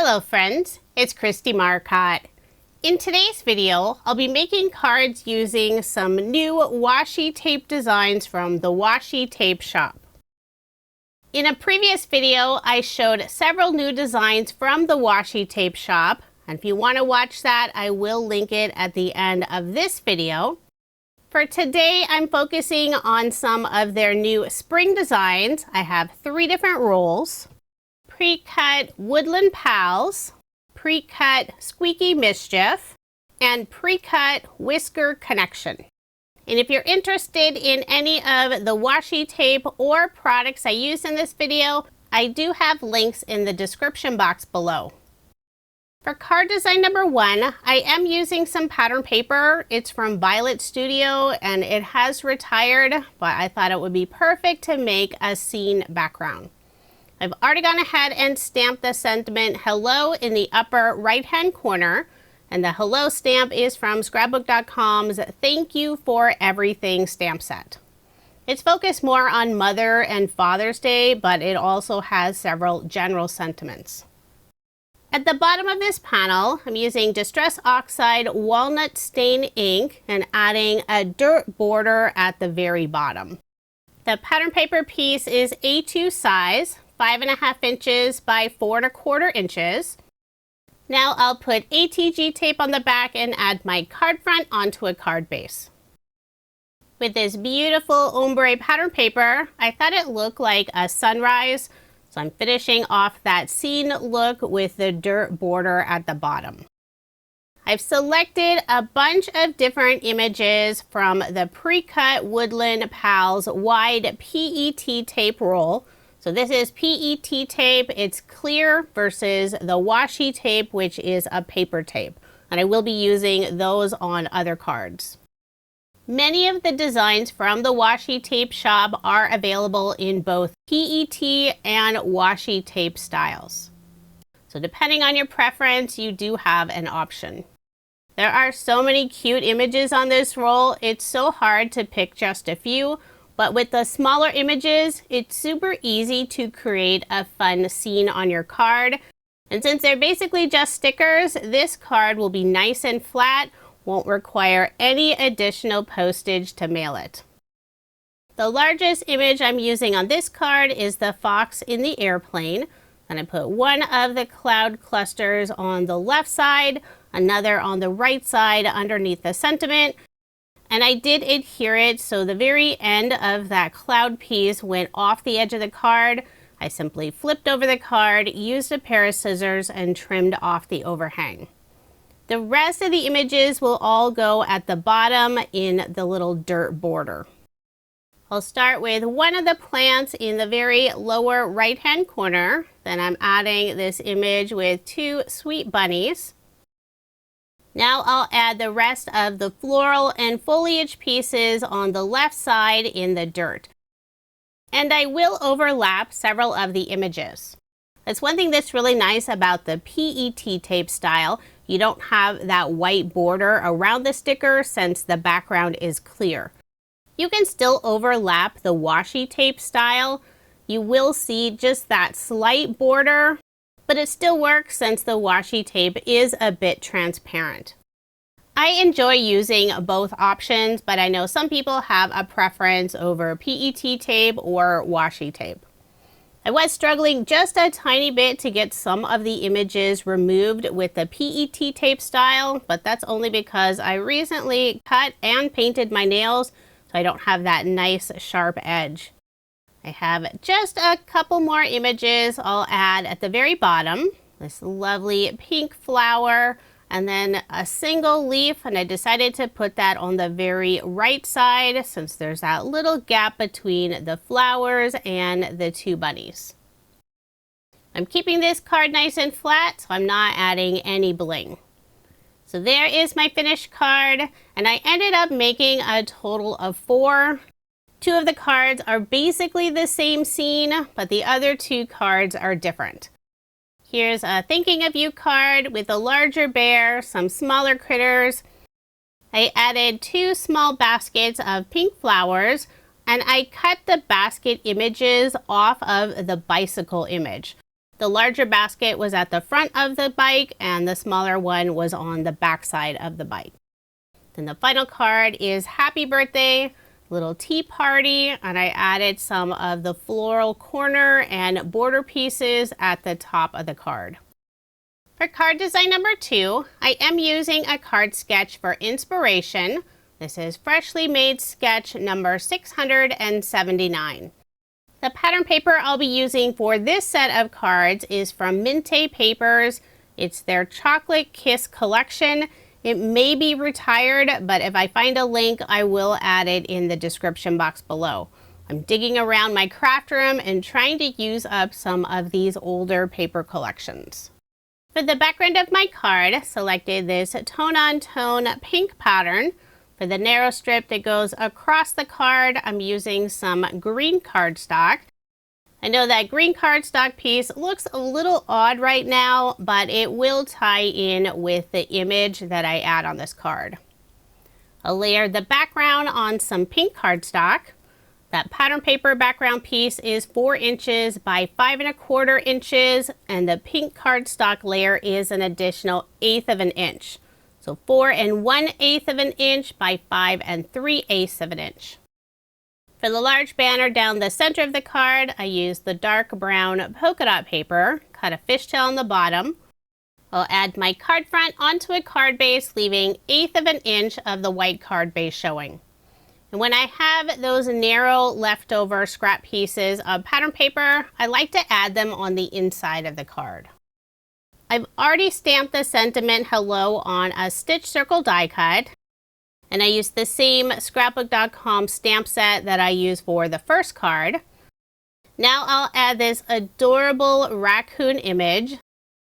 Hello friends, it's Kristie Marcotte. In today's video, I'll be making cards using some new washi tape designs from the Washi tape shop. In a previous video, I showed several new designs from the Washi tape shop, and if you want to watch that, I will link it at the end of this video. For today, I'm focusing on some of their new spring designs. I have 3 different rolls: pre-cut Woodland Pals, pre-cut Squeaky Mischief, and pre-cut Whisker Connection. And if you're interested in any of the washi tape or products I use in this video, I do have links in the description box below. For card design number 1, I am using some pattern paper. It's from Violet Studio and it has retired, but I thought it would be perfect to make a scene background. I've already gone ahead and stamped the sentiment hello in the upper right hand corner, and the hello stamp is from scrapbook.com's Thank You for Everything stamp set. It's focused more on Mother and Father's Day, but it also has several general sentiments. At the bottom of this panel, I'm using Distress Oxide Walnut Stain ink and adding a dirt border at the very bottom. The pattern paper piece is A2 size, 5.5 inches by 4 1/4 inches. Now I'll put ATG tape on the back and add my card front onto a card base. With this beautiful ombre pattern paper, I thought it looked like a sunrise, so I'm finishing off that scene look with the dirt border at the bottom. I've selected a bunch of different images from the pre-cut Woodland Pals wide PET tape roll. So this is PET tape, it's clear, versus the washi tape, which is a paper tape. And I will be using those on other cards. Many of the designs from the washi tape shop are available in both PET and washi tape styles. So depending on your preference, you do have an option. There are so many cute images on this roll, it's so hard to pick just a few. But with the smaller images, it's super easy to create a fun scene on your card. And since they're basically just stickers, this card will be nice and flat, won't require any additional postage to mail it. The largest image I'm using on this card is the fox in the airplane. And I put one of the cloud clusters on the left side, another on the right side underneath the sentiment. And I did adhere it so the very end of that cloud piece went off the edge of the card. I simply flipped over the card, used a pair of scissors, and trimmed off the overhang. The rest of the images will all go at the bottom in the little dirt border. I'll start with one of the plants in the very lower right hand corner. Then I'm adding this image with 2 sweet bunnies. Now I'll add the rest of the floral and foliage pieces on the left side in the dirt. And I will overlap several of the images. That's one thing that's really nice about the PET tape style. You don't have that white border around the sticker since the background is clear. You can still overlap the washi tape style. You will see just that slight border, but it still works since the washi tape is a bit transparent. I enjoy using both options, but I know some people have a preference over PET tape or washi tape. I was struggling just a tiny bit to get some of the images removed with the PET tape style, but that's only because I recently cut and painted my nails, so I don't have that nice sharp edge. I have just a couple more images I'll add at the very bottom. This lovely pink flower and then a single leaf, and I decided to put that on the very right side since there's that little gap between the flowers and the 2 bunnies. I'm keeping this card nice and flat, so I'm not adding any bling. So there is my finished card, and I ended up making a total of 4. 2 of the cards are basically the same scene, but the other 2 cards are different. Here's a Thinking of You card with a larger bear, some smaller critters. I added 2 small baskets of pink flowers, and I cut the basket images off of the bicycle image. The larger basket was at the front of the bike and the smaller one was on the back side of the bike. Then the final card is Happy Birthday, little tea party, and I added some of the floral corner and border pieces at the top of the card. For card design number 2, I am using a card sketch for inspiration. This is Freshly Made Sketch number 679. The pattern paper I'll be using for this set of cards is from Minte Papers. It's their Chocolate Kiss collection. It may be retired, but if I find a link, I will add it in the description box below. I'm digging around my craft room and trying to use up some of these older paper collections. For the background of my card, selected this tone-on-tone pink pattern. For the narrow strip that goes across the card, I'm using some green cardstock. I know that green cardstock piece looks a little odd right now, but it will tie in with the image that I add on this card. I'll layer the background on some pink cardstock. That pattern paper background piece is 4 inches by 5¼ inches, and the pink cardstock layer is an additional 1/8 of an inch. So 4 1/8 of an inch by 5 3/8 of an inch. For the large banner down the center of the card, I used the dark brown polka dot paper, cut a fishtail on the bottom. I'll add my card front onto a card base, leaving 1/8 of an inch of the white card base showing. And when I have those narrow leftover scrap pieces of pattern paper, I like to add them on the inside of the card. I've already stamped the sentiment hello on a stitch circle die cut, and I used the same scrapbook.com stamp set that I used for the first card. Now I'll add this adorable raccoon image.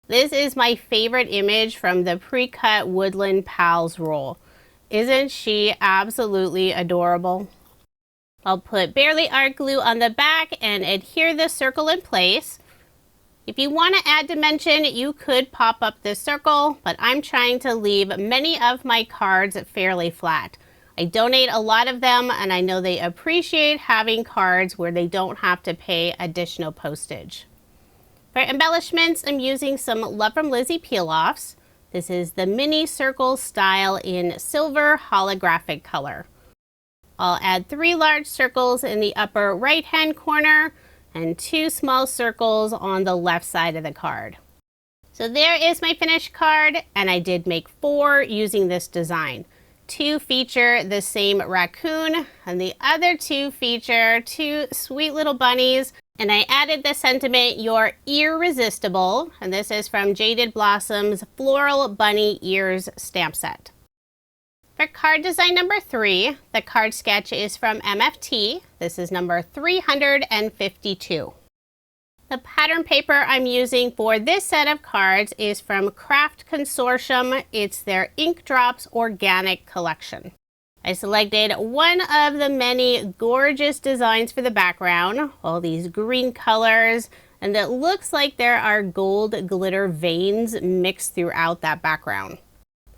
This is my favorite image from the pre-cut Woodland Pals roll. Isn't she absolutely adorable? I'll put Barely Art glue on the back and adhere the circle in place. If you want to add dimension, you could pop up this circle, but I'm trying to leave many of my cards fairly flat. I donate a lot of them, and I know they appreciate having cards where they don't have to pay additional postage. For embellishments, I'm using some Love from Lizi peel-offs. This is the mini circle style in silver holographic color. I'll add 3 large circles in the upper right-hand corner and 2 small circles on the left side of the card. So there is my finished card, and I did make 4 using this design. 2 feature the same raccoon, and the other 2 feature 2 sweet little bunnies. And I added the sentiment, "You're irresistible," and this is from Jaded Blossom's Floral Bunny Ears stamp set. For card design number 3, the card sketch is from MFT. This is number 352. The pattern paper I'm using for this set of cards is from Craft Consortium. It's their Ink Drops Organic collection. I selected one of the many gorgeous designs for the background, all these green colors, and it looks like there are gold glitter veins mixed throughout that background.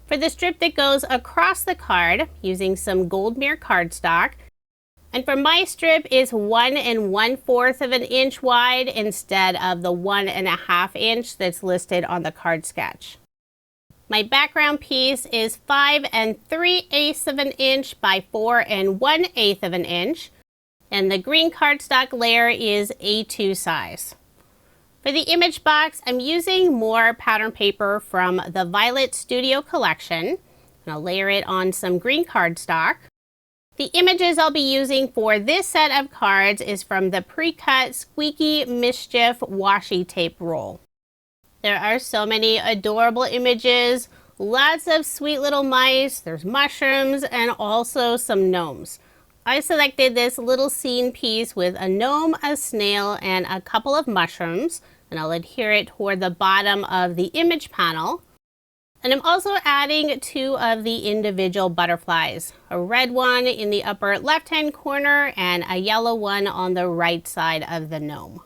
For the strip that goes across the card, using some gold mirror cardstock, and for my strip is 1 1/4 of an inch wide instead of the 1 1/2 inch that's listed on the card sketch. My background piece is 5 3/8 of an inch by 4 1/8 of an inch, and the green cardstock layer is A2 size. For the image box, I'm using more pattern paper from the Violet Studio collection, and I'll layer it on some green cardstock. The images I'll be using for this set of cards is from the pre-cut Squeaky Mischief washi tape roll. There are so many adorable images, lots of sweet little mice, there's mushrooms, and also some gnomes. I selected this little scene piece with a gnome, a snail, and a couple of mushrooms, and I'll adhere it toward the bottom of the image panel. And I'm also adding 2 of the individual butterflies, a red one in the upper left-hand corner and a yellow one on the right side of the gnome.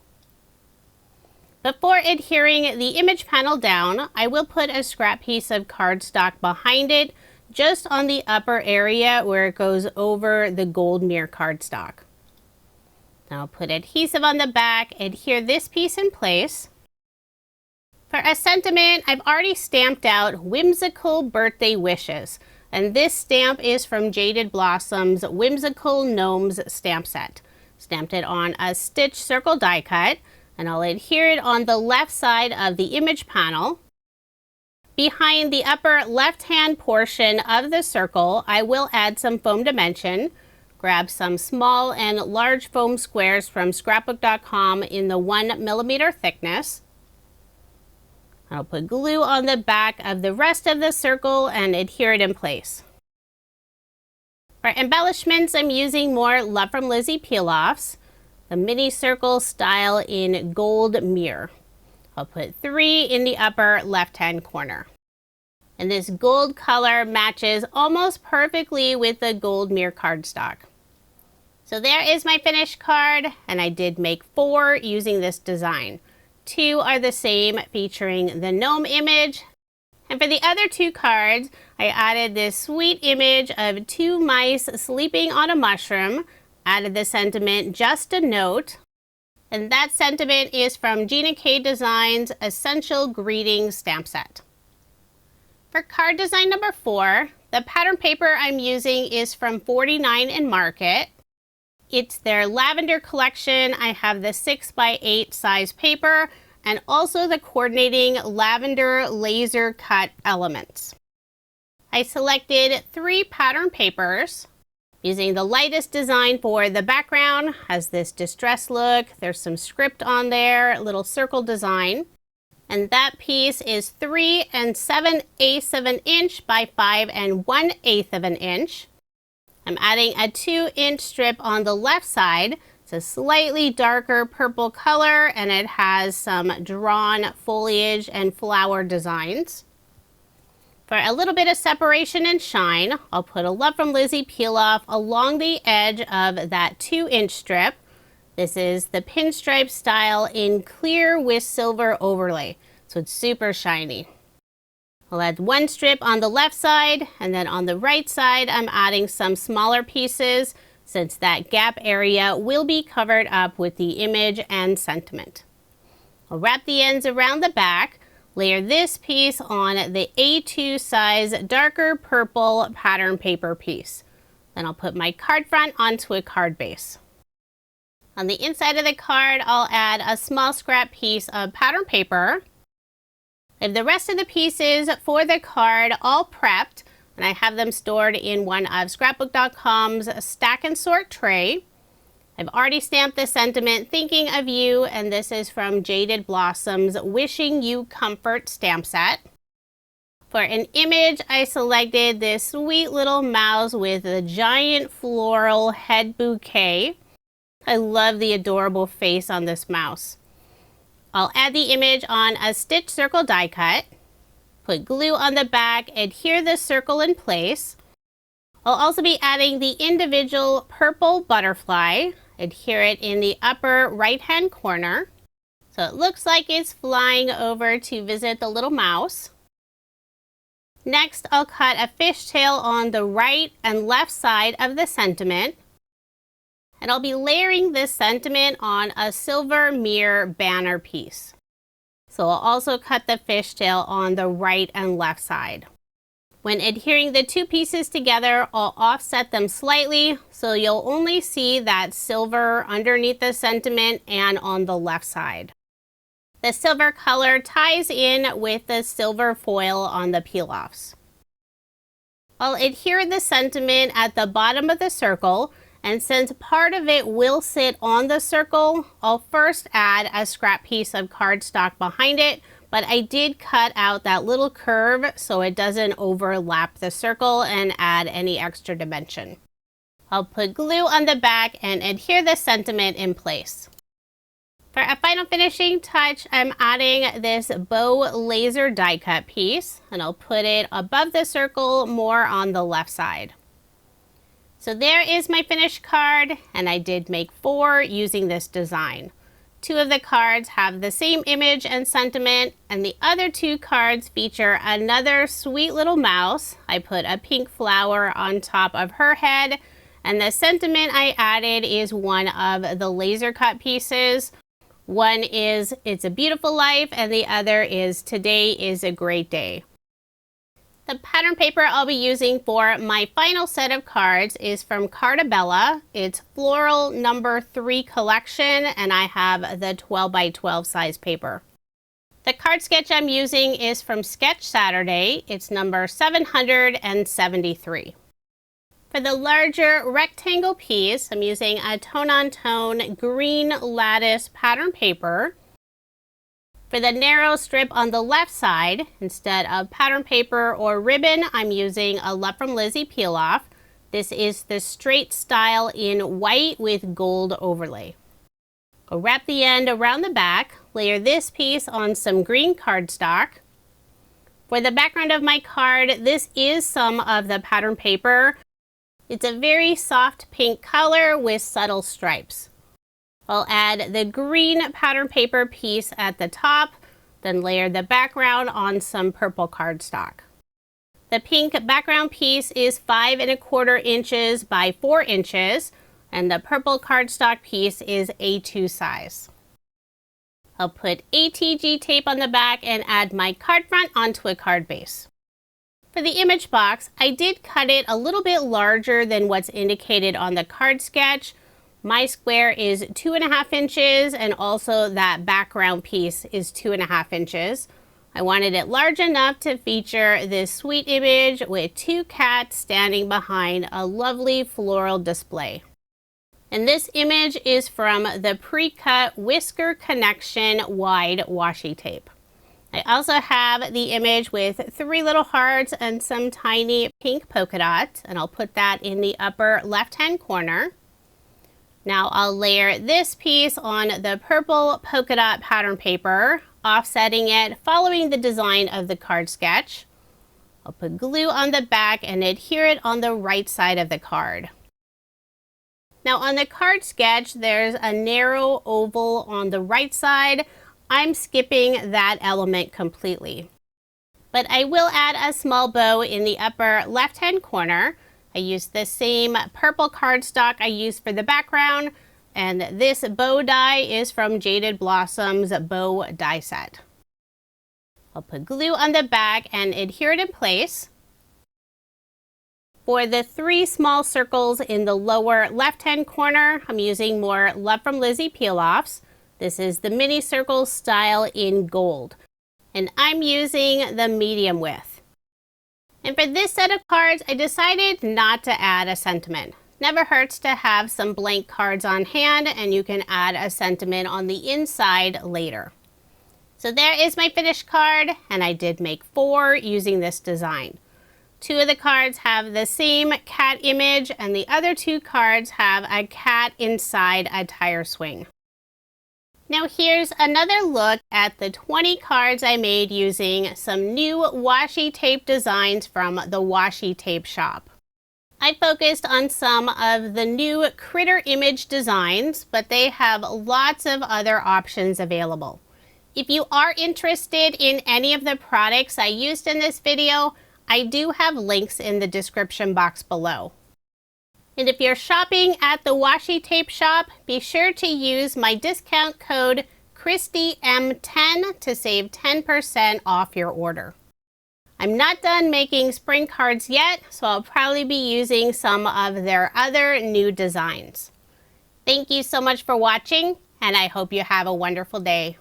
Before adhering the image panel down, I will put a scrap piece of cardstock behind it, just on the upper area where it goes over the gold mirror cardstock. Now I'll put adhesive on the back, adhere this piece in place. a sentiment, I've already stamped out Whimsical Birthday Wishes. And this stamp is from Jaded Blossom's Whimsical Gnomes stamp set. Stamped it on a stitch circle die cut, and I'll adhere it on the left side of the image panel. Behind the upper left-hand portion of the circle, I will add some foam dimension. Grab some small and large foam squares from scrapbook.com in the 1mm thickness. I'll put glue on the back of the rest of the circle and adhere it in place. For embellishments, I'm using more Love from Lizi peel-offs, the mini circle style in gold mirror. I'll put 3 in the upper left-hand corner. And this gold color matches almost perfectly with the gold mirror cardstock. So there is my finished card, and I did make 4 using this design. 2 are the same, featuring the gnome image. And for the other 2 cards, I added this sweet image of 2 mice sleeping on a mushroom, added the sentiment Just a Note, and that sentiment is from Gina K Designs Essential Greetings stamp set. For card design number 4, the pattern paper I'm using is from 49 in Marcotte. It's their Lavender collection. I have the 6x8 size paper and also the coordinating lavender laser cut elements. I selected 3 pattern papers using the lightest design for the background. Has this distressed look. There's some script on there, a little circle design. And that piece is 3 7/8 of an inch by 5 1/8 of an inch. I'm adding a 2-inch strip on the left side. It's a slightly darker purple color, and it has some drawn foliage and flower designs. For a little bit of separation and shine, I'll put a Love from Lizi peel-off along the edge of that 2-inch strip. This is the pinstripe style in clear with silver overlay, so it's super shiny. I'll add 1 strip on the left side, and then on the right side, I'm adding some smaller pieces since that gap area will be covered up with the image and sentiment. I'll wrap the ends around the back, layer this piece on the A2 size darker purple pattern paper piece. Then I'll put my card front onto a card base. On the inside of the card, I'll add a small scrap piece of pattern paper. I have the rest of the pieces for the card all prepped, and I have them stored in one of scrapbook.com's stack and sort tray. I've already stamped the sentiment Thinking of You, and this is from Jaded Blossom's Wishing You Comfort stamp set. For an image, I selected this sweet little mouse with a giant floral head bouquet. I love the adorable face on this mouse. I'll add the image on a stitch circle die cut, put glue on the back, adhere the circle in place. I'll also be adding the individual purple butterfly, adhere it in the upper right-hand corner. So it looks like it's flying over to visit the little mouse. Next, I'll cut a fishtail on the right and left side of the sentiment. And I'll be layering this sentiment on a silver mirror banner piece. So I'll also cut the fishtail on the right and left side. When adhering the 2 pieces together, I'll offset them slightly so you'll only see that silver underneath the sentiment and on the left side. The silver color ties in with the silver foil on the peel-offs. I'll adhere the sentiment at the bottom of the circle, and since part of it will sit on the circle, I'll first add a scrap piece of cardstock behind it, but I did cut out that little curve so it doesn't overlap the circle and add any extra dimension. I'll put glue on the back and adhere the sentiment in place. For a final finishing touch, I'm adding this bow laser die cut piece, and I'll put it above the circle more on the left side. So there is my finished card, and I did make 4 using this design. 2 of the cards have the same image and sentiment, and the other 2 cards feature another sweet little mouse. I put a pink flower on top of her head, and the sentiment I added is one of the laser cut pieces. One is It's a Beautiful Life and the other is Today is a Great Day. The pattern paper I'll be using for my final set of cards is from Carta. It's Floral number 3 collection, and I have the 12 by 12 size paper. The card sketch I'm using is from Sketch Saturday. It's number 773. For the larger rectangle piece, I'm using a tone-on-tone green lattice pattern paper. For the narrow strip on the left side, instead of pattern paper or ribbon, I'm using a Love from Lizi peel-off. This is the straight style in white with gold overlay. I'll wrap the end around the back, layer this piece on some green cardstock. For the background of my card, this is some of the pattern paper. It's a very soft pink color with subtle stripes. I'll add the green pattern paper piece at the top, then layer the background on some purple cardstock. The pink background piece is 5 1/4 inches by 4 inches, and the purple cardstock piece is A2 size. I'll put ATG tape on the back and add my card front onto a card base. For the image box, I did cut it a little bit larger than what's indicated on the card sketch. My square is 2.5 inches, and also that background piece is 2.5 inches. I wanted it large enough to feature this sweet image with 2 cats standing behind a lovely floral display. And this image is from the pre-cut Whisker Connection wide washi tape. I also have the image with 3 little hearts and some tiny pink polka dots, and I'll put that in the upper left-hand corner. Now I'll layer this piece on the purple polka dot pattern paper, offsetting it, following the design of the card sketch. I'll put glue on the back and adhere it on the right side of the card. Now on the card sketch, there's a narrow oval on the right side. I'm skipping that element completely. But I will add a small bow in the upper left-hand corner. I used the same purple cardstock I used for the background, and this bow die is from Jaded Blossom's bow die set. I'll put glue on the back and adhere it in place. For the 3 small circles in the lower left-hand corner, I'm using more Love from Lizi peel-offs. This is the mini circle style in gold, and I'm using the medium width. And for this set of cards, I decided not to add a sentiment. Never hurts to have some blank cards on hand, and you can add a sentiment on the inside later. So there is my finished card, and I did make 4 using this design. 2 of the cards have the same cat image, and the other 2 cards have a cat inside a tire swing. Now here's another look at the 20 cards I made using some new washi tape designs from the Washi tape shop. I focused on some of the new critter image designs, but they have lots of other options available. If you are interested in any of the products I used in this video, I do have links in the description box below. And if you're shopping at the Washi tape shop, be sure to use my discount code KristieM10 to save 10% off your order. I'm not done making spring cards yet, so I'll probably be using some of their other new designs. Thank you so much for watching, and I hope you have a wonderful day.